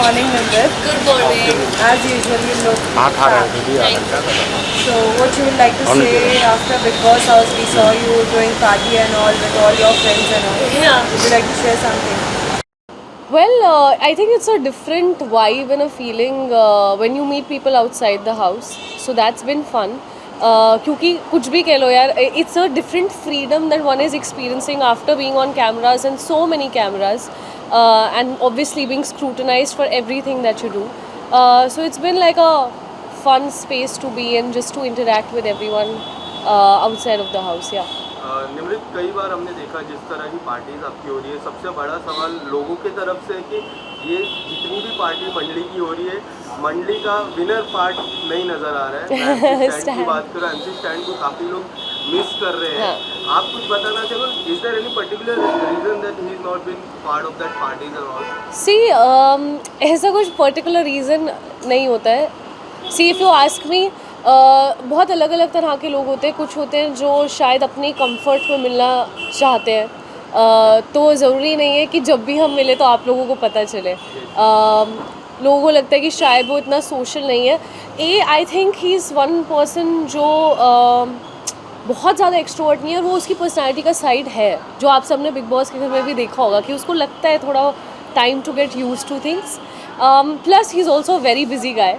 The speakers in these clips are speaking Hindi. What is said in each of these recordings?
morning, Nandit. Good morning. As usual, you look हाँ खा रहे fab. हैं दीदी आप So, what you would like to Only say today. after Big Boss House? We saw you doing party and all with all your friends and all. Yeah. Would you like to share something? Well, I think it's a different vibe and a feeling when you meet people outside the house. So that's been fun. क्योंकि कुछ भी कह लो यार, it's a different freedom that one is experiencing after being on cameras and so many cameras, and obviously being scrutinized for everything that you do. So it's been like a fun space to be in, just to interact with everyone outside of the house. Yeah. Nimrit कई बार हमने देखा जिस तरह की पार्टीज आपकी हो रही है, सबसे बड़ा सवाल लोगों की तरफ से है कि ये जितनी भी पार्टी मंडली की हो रही है, मंडली का विनर पार्ट नहीं नज़र आ रहा है। मैं MC स्टैंड की बात करूँ, MC स्टैंड को काफ़ी लोग मिस कर रहे हैं। आप कुछ बताना चाहो, is there any particular reason that he is not been part of that parties and all? See ऐसा कुछ पर्टिकुलर रीज़न नहीं होता है. See if you ask me, बहुत अलग अलग तरह के लोग होते हैं. कुछ होते हैं जो शायद अपनी कंफर्ट में मिलना चाहते हैं, तो ज़रूरी नहीं है कि जब भी हम मिले तो आप लोगों को पता चले. लोगों को लगता है कि शायद वो इतना सोशल नहीं है. I think he is one person जो बहुत ज़्यादा एक्सट्रोवर्ट नहीं है, और वो उसकी पर्सनैलिटी का साइड है जो आप सबने बिग बॉस के घर में भी देखा होगा कि उसको लगता है थोड़ा time to get use to things. Plus he is also very busy guy.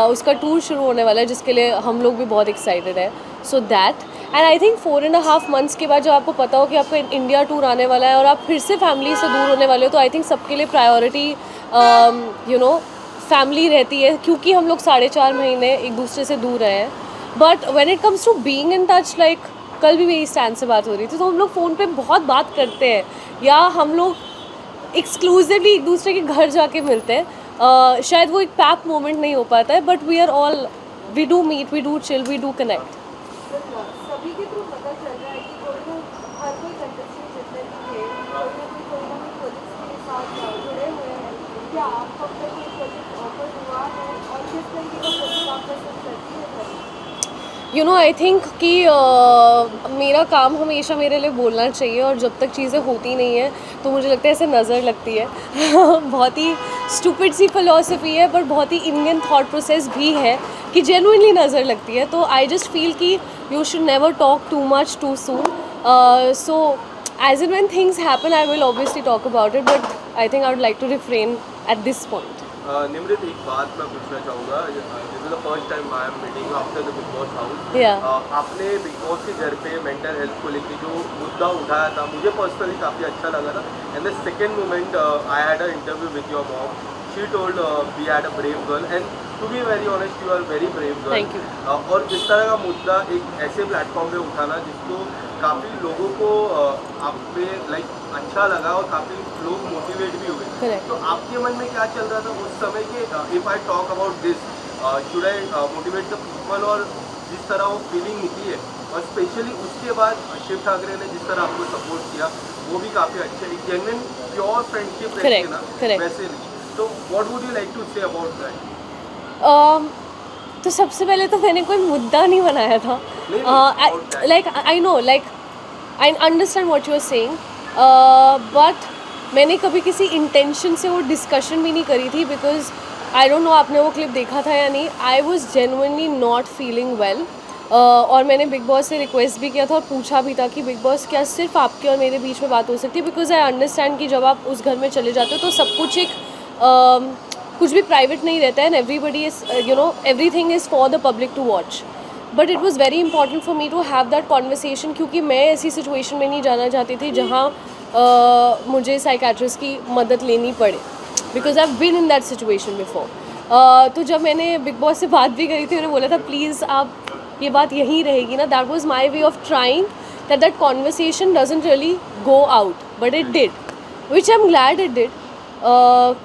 उसका टूर शुरू होने वाला है जिसके लिए हम लोग भी बहुत एक्साइटेड है. So that, and I think 4.5 months के बाद जब आपको पता हो कि आपका इंडिया टूर आने वाला है और आप फिर से फैमिली से दूर होने वाले हो, तो आई थिंक सबके लिए प्रायोरिटी फैमिली रहती है, क्योंकि हम लोग 4.5 महीने एक दूसरे से दूर रहे हैं. But when it comes to being in touch, like कल भी मेरी स्टैंड से बात हो रही थी, तो हम लोग फ़ोन पे बहुत बात करते हैं, या हम लोग एक्सक्लूसिवली एक दूसरे के घर जाके मिलते हैं. शायद वो एक पैक मोमेंट नहीं हो पाता है, but we are all, we do meet, we do chill, we do connect. सभी के थ्रू पता चल रहा है कि हर कोई कंटेस्टेंट जितने भी थे, कोई ना कोई प्रोजेक्ट्स के साथ जुड़े हुए हैं. क्या आपको अब तक कोई प्रोजेक्ट ऑफर हुआ है, और किस तरीके का प्रोजेक्ट आप पसंद करती है? आई थिंक कि मेरा काम हमेशा मेरे लिए बोलना चाहिए, और जब तक चीज़ें होती नहीं है तो मुझे लगता है ऐसे नज़र लगती है. बहुत ही स्टूपिड सी फिलॉसफी है, पर बहुत ही इंडियन थॉट प्रोसेस भी है कि जेन्युइनली नज़र लगती है. तो आई जस्ट फील कि you should never talk too much too soon. So as in when things happen I will obviously talk about it, but I think I would like to refrain at this point. Nimrit, एक बात मैं पूछना चाहूँगा. This is the first time I am meeting after the Bigg Boss house. Yeah. आपने बिग बॉस के घर पे मेंटल हेल्थ को लेकर जो मुद्दा उठाया था, मुझे पर्सनली काफ़ी अच्छा लगा था. And the second moment, I had a interview with your mom. She told we had a brave girl, and to be very honest you are very brave girl. Thank you. और जिस तरह का मुद्दा एक ऐसे प्लेटफॉर्म पे उठाना जिसको काफ़ी लोगों को आप पे लाइक अच्छा लगा, और काफ़ी लोग मोटिवेट भी हुए. Correct. तो आपके मन में क्या चल रहा था उस समय कि if I talk about this, should I motivate the people, और जिस तरह वो फीलिंग निकली है, और स्पेशली उसके बाद शिव ठाकरे ने जिस तरह आपको सपोर्ट किया, वो भी काफ़ी अच्छे, एक जेन्युइन प्योर फ्रेंडशिप रहती है ना, correct. वैसे नहीं. तो what would you like to say about that? तो सबसे पहले तो मैंने कोई मुद्दा नहीं बनाया था. Like I know, like I understand what you are saying, but मैंने कभी किसी इंटेंशन से वो डिस्कशन भी नहीं करी थी, बिकॉज आई डोंट नो आपने वो क्लिप देखा था या नहीं. I was genuinely not feeling well, और मैंने बिग बॉस से रिक्वेस्ट भी किया था और पूछा भी था कि बिग बॉस क्या सिर्फ आपके और मेरे बीच में बात हो सकती है, बिकॉज आई अंडरस्टैंड कि जब आप उस घर में चले जाते हो तो सब कुछ एक कुछ भी प्राइवेट नहीं रहता है, and everybody is everything is for the public to watch. But it was very important for me to have that conversation, क्योंकि मैं ऐसी सिचुएशन में नहीं जाना चाहती थी जहाँ मुझे साइकेट्रिस्ट की मदद लेनी पड़े, because I have been in that situation before. तो जब मैंने बिग बॉस से बात भी करी थी, उन्होंने बोला था प्लीज़ आप ये बात यहीं रहेगी ना. That was my way of trying that conversation doesn't really go out, but it did, which I am glad it did.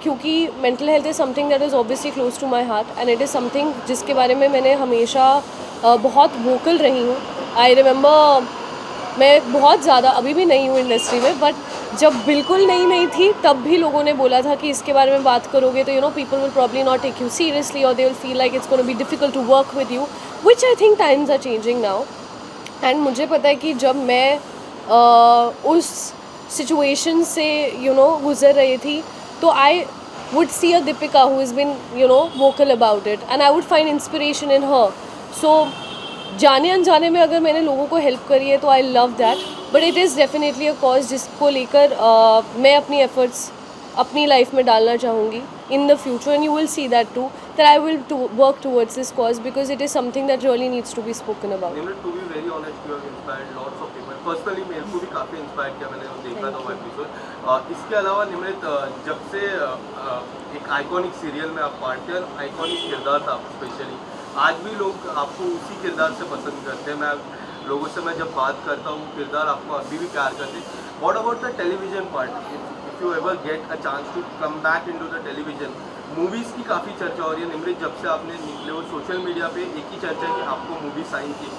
क्योंकि mental health is something that is obviously close to my heart, and it is something जिसके बारे में मैंने हमेशा बहुत वोकल रही हूँ. आई रिमेंबर मैं बहुत ज़्यादा अभी भी नहीं हूँ इंडस्ट्री में, बट जब बिल्कुल नहीं थी तब भी लोगों ने बोला था कि इसके बारे में बात करोगे तो people will probably not take you seriously, और they will feel like it's gonna be difficult to work with you, which I think times are changing now. And मुझे पता है कि जब मैं उस सिचुएशन से गुज़र रही थी, तो आई would see a Deepika who has been, vocal about it, and I would find inspiration in her. So, जाने अनजाने में अगर मैंने लोगों को हेल्प करी है तो I love that, but it is definitely a cause जिसको लेकर मैं अपनी एफर्ट्स अपनी लाइफ में डालना चाहूँगी in the future, and you will see that too, that I will work towards this cause because it is something that really needs to be spoken about. Nimrit, to be very honest, you have inspired lots of people. Personally मेरे को भी काफ़ी इंस्पायर किया, मैंने देखा था वो एपिसोड. इसके अलावा निमृत, जब से एक आइकॉनिक सीरियल में आप पार्ट थे, आइकॉनिक किरदार था स्पेशली, आज भी लोग आपको उसी किरदार से पसंद करते हैं. लोगों से मैं जब बात करता हूँ, किरदार आपको अभी भी प्यार करते हैं. What about the television part? If you ever get a chance to come back into the television, movies की काफ़ी चर्चा हो रही है. निमृत, जब से आपने निकले हो सोशल मीडिया पे एक ही चर्चा है कि आपको मूवी साइन की.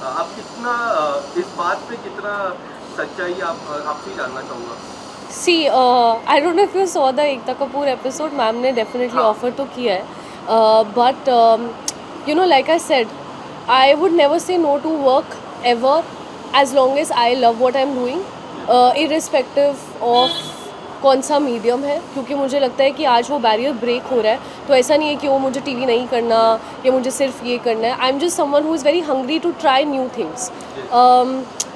आप कितना इस बात पे कितना सच्चाई आपसे ही जानना चाहूँगा. See, I don't know if you saw the Ekta Kapoor episode. Ma'am ने definitely offer तो किया है, but like I said, I would never say no to work ever, as long as I love what I'm doing, irrespective of कौन सा मीडियम है, क्योंकि मुझे लगता है कि आज वो बैरियर ब्रेक हो रहा है. तो ऐसा नहीं है कि वो मुझे टीवी नहीं करना या मुझे सिर्फ ये करना है. I am just someone who is very hungry to try new things.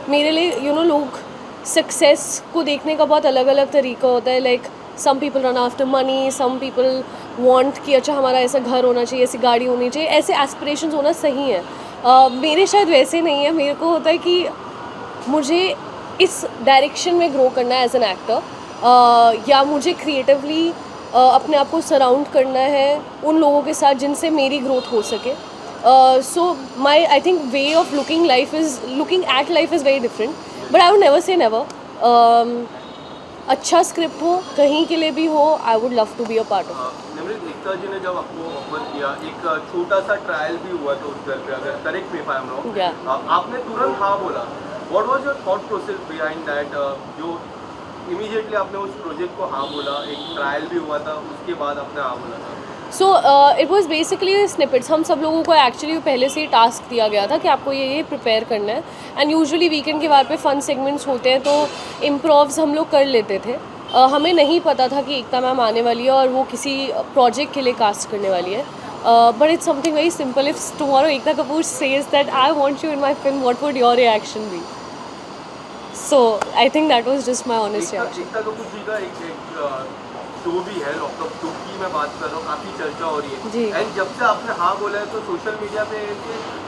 मेरे लिए लोग सक्सेस को देखने का बहुत अलग अलग तरीका होता है. Like some people run after money, some people want कि अच्छा हमारा ऐसा घर होना चाहिए, ऐसी गाड़ी होनी चाहिए, ऐसे एस्पिरेशंस होना सही है. मेरे शायद वैसे नहीं है. मेरे को होता है कि मुझे इस डायरेक्शन में ग्रो करना है एज एन एक्टर, या मुझे क्रिएटिवली अपने आप को सराउंड करना है उन लोगों के साथ जिनसे मेरी ग्रोथ हो सके. So my I think way of looking at life is very different, but I would never say never. अच्छा स्क्रिप्ट हो, कहीं के लिए भी हो, I would love to be a part of. Nimrit, Ekta ji ने जब आपको ऑफर किया, एक छोटा सा ट्रायल भी हुआ था उस घर पे, अगर correct me if I am wrong, आपने तुरंत हाँ बोला. What was your thought process behind that, जो इमीडिएटली आपने उस प्रोजेक्ट को हाँ बोला? एक ट्रायल भी हुआ था, उसके बाद आपने हाँ बोला था. So it was basically snippets. हम सब लोगों को एक्चुअली पहले से ही टास्क दिया गया था कि आपको ये प्रिपेयर करना है, एंड यूजुअली वीकेंड के बाद पे फन सेगमेंट्स होते हैं तो इम्प्रोव्स हम लोग कर लेते थे. हमें नहीं पता था कि एकता मैम आने वाली है और वो किसी प्रोजेक्ट के लिए कास्ट करने वाली है. But it's something very simple. If tomorrow Ekta Kapoor says that I want you in my film, what would your reaction be? So I think that was just my honest reaction. Ekta Kapoor ji का एक शो भी है लॉकअप 2 की मैं बात कर रहा हूँ, काफ़ी चर्चा हो रही है. एंड जब से आपने हाँ बोला है तो सोशल मीडिया पे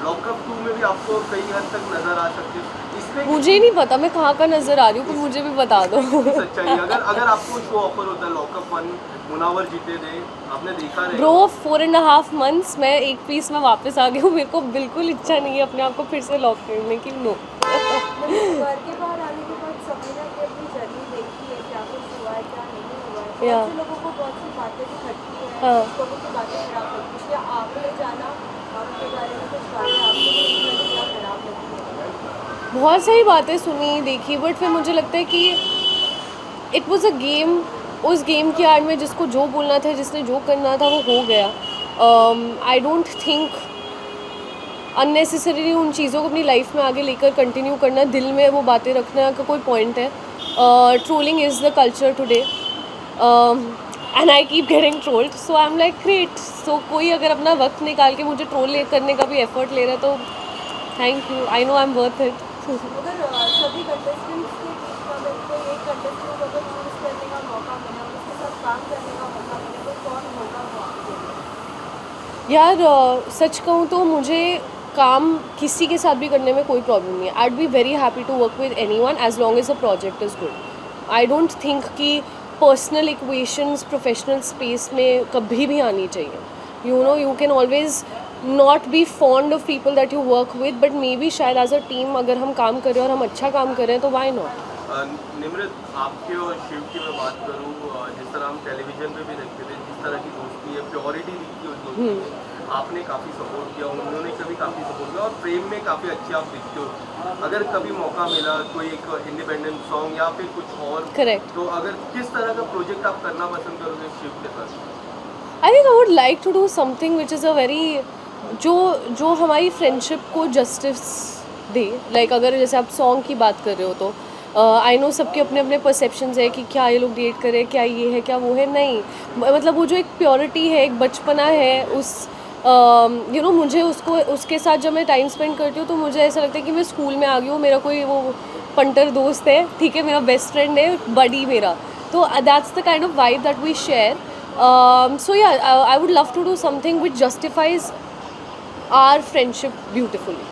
लॉकअप 2 में भी आपको कई हद तक नजर आ सकते हैं. इसमें मुझे ही नहीं पता मैं कहाँ का नज़र आ रही हूँ, पर मुझे भी बता दो. सच्चाई अगर आपको शो ऑफर होता है लॉकअप 1, मुनावर जीते दे, आपने देखा रहेगा. ब्रो 4.5 months मैं एक पीस में वापस आ गई हूँ. मेरे को बिल्कुल इच्छा नहीं है अपने आप को फिर से लॉक करने की. नो. घर के बाहर आने के बाद सबने अपनी जर्नी देखी है, क्या कुछ हुआ है, क्या नहीं हुआ है. बहुत से लोगों को बहुत सी बातें भी खटकी है, लोगों की बातें खराब लगती है. क्या आपने जाना आपके बारे में कुछ बातें आपको क्या खराब लगती है? बहुत सारी बातें सुनी देखी, बट फिर मुझे लगता है कि इट वॉज़ अ गेम. उस गेम की आड़ में जिसको जो बोलना था, जिसने जो करना था वो हो गया. आई डोंट थिंक अननेसेसरीली उन चीज़ों को अपनी लाइफ में आगे लेकर कंटिन्यू करना, दिल में वो बातें रखना का कोई पॉइंट है. Trolling is the culture today, and I keep getting trolled. So I am like great. So कोई अगर अपना वक्त निकाल के मुझे ट्रोल करने का भी एफर्ट ले रहा है तो thank you. I know I am worth it. अगर सभी कंटेस्टेंट्स के बीच में अगर कोई एक कंटेस्टेंट को अगर चूज करने का मौका मिले और उसके साथ काम करने का मौका मिले तो कौन होगा वो आपके लिए? यार सच कहूँ तो मुझे काम किसी के साथ भी करने में कोई प्रॉब्लम नहीं है. I would be very happy to work with anyone as long as the project is good. I don't think कि पर्सनल इक्वेशंस प्रोफेशनल स्पेस में कभी भी आनी चाहिए. You can always not be fond of people that you work with, but maybe शायद एज अ टीम अगर हम काम कर रहे हैं और हम अच्छा काम कर रहे हैं तो वाई नॉट. निमृत, आपके और शिव की मैं बात करूँ, जिस तरह हम टेलीविजन पे भी देखते थे, जिस तरह की दोस्ती है, प्योरिटी दिखती है उस दोस्ती में, आपने काफ़ी सपोर्ट किया, उन्होंने कभी काफ़ी सपोर्ट किया, और प्रेम में काफ़ी अच्छे आप दिखते हो. अगर कभी मौका मिला कोई एक इंडिपेंडेंट सॉन्ग या फिर कुछ और, करेक्ट, तो अगर किस तरह का प्रोजेक्ट आप करना पसंद करोगे शिव के साथ? I think I would like to do something which is a very जो हमारी फ्रेंडशिप को जस्टिस दे. लाइक अगर जैसे आप सॉन्ग की बात कर रहे हो तो आई नो सबके अपने अपने परसेप्शंस है कि क्या ये लोग डेट करें, क्या ये है, क्या वो है, नहीं मतलब वो जो एक प्योरिटी है, एक बचपना है, उस यू नो मुझे उसको उसके साथ जब मैं टाइम स्पेंड करती हूँ तो मुझे ऐसा लगता है कि मैं स्कूल में आ गई हूँ, मेरा कोई वो पंटर दोस्त है, ठीक है, मेरा बेस्ट फ्रेंड है, बडी मेरा, तो that's the kind of vibe that we share. So yeah, I would love to do something which justifies our friendship beautifully.